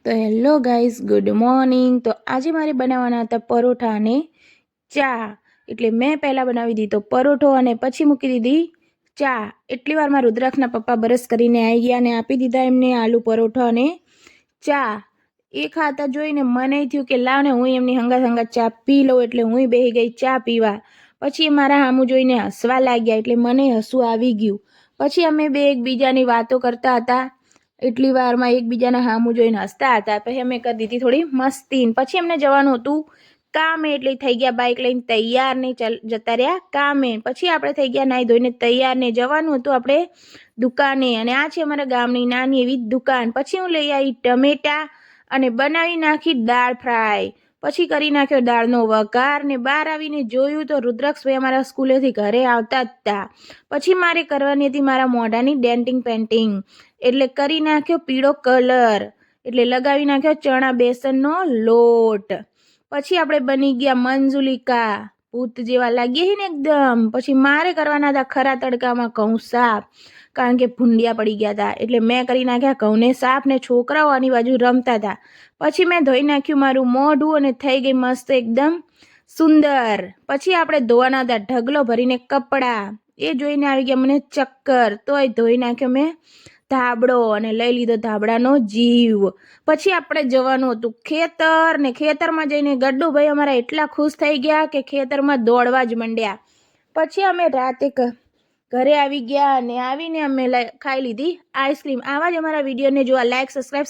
તો hello guys, good morning. તો આજે મારે બનાવવાના હતા પરોઠા અને ચા। એટલે મેં પહેલાં બનાવી દીધો પરોઠો અને પછી મૂકી દીધી ચા। એટલી વારમાં રુદ્રાક્ષના પપ્પા બરસ કરીને આવી ગયા અને આપી દીધા એમને આલુ પરોઠા અને ચા। એ ખાતા જોઈને મને થયું કે લાવ ને હું એમની હંગાત ચા પી લઉં, એટલે હું બેસી ગઈ ચા પીવા। પછી એ મારા સામું જોઈને હસવા લાગ્યા, એટલે મને હસવું આવી ગયું। પછી અમે બે એકબીજાની વાતો કરતા હતા। એટલી વારમાં એકબીજાના સામું જોઈને હસતા હતા। પછી અમે કરી દીધી થોડી મસ્તી। પછી એમને જવાનું હતું કામે, એટલે થઈ ગયા બાઇક લઈને તૈયાર ને જતા રહ્યા કામે। પછી આપણે થઈ ગયા નાહી ધોઈને તૈયાર ને જવાનું હતું આપણે દુકાને। અને આ છે અમારા ગામની નાની એવી દુકાન। પછી હું લઈ આવી ટમેટા અને બનાવી નાખી દાળ ફ્રાય। પછી કરી નાખ્યો દાળનો વઘાર ને બહાર આવીને જોયું તો રુદ્રાક્ષભાઈ અમારા સ્કૂલેથી ઘરે આવતા જ હતા। પછી મારે કરવાની હતી મારા મોઢાની ડેન્ટિંગ પેન્ટિંગ, એટલે કરી નાખ્યો પીળો કલર, એટલે લગાવી નાખ્યો ચણા બેસનનો લોટ। પછી આપણે બની ગયા મંજુલિકા, ભૂત જેવા લાગીએ ને એકદમ। પછી મારે કરવાના હતા ખરા તડકામાં ઘઉં સાફ, કારણ કે ભૂંડિયા પડી ગયા હતા। એટલે મેં કરી નાખ્યા ઘઉંને સાફ ને છોકરાઓ આની બાજુ રમતા હતા। પછી મેં ધોઈ નાખ્યું મારું મોઢું અને થઈ ગઈ મસ્ત એકદમ સુંદર। પછી આપણે ધોવાના હતા ઢગલો ભરીને કપડાં। એ જોઈને આવી ગયા મને ચક્કર, તોય ધોઈ નાખ્યો મેં ધાબળો અને લઈ લીધો ધાબળાનો જીવ। પછી આપણે જવાનું હતું ખેતર, ને ખેતરમાં જઈને ગડ્ડુભાઈ અમારા એટલા ખુશ થઈ ગયા કે ખેતરમાં દોડવા જ માંડ્યા। પછી અમે રાતે ઘરે આવી ગયા અને આવીને અમે ખાઈ લીધી આઈસ્ક્રીમ। આવા જ અમારા વિડીયોને જોવા લાઈક, સબસ્ક્રાઈબ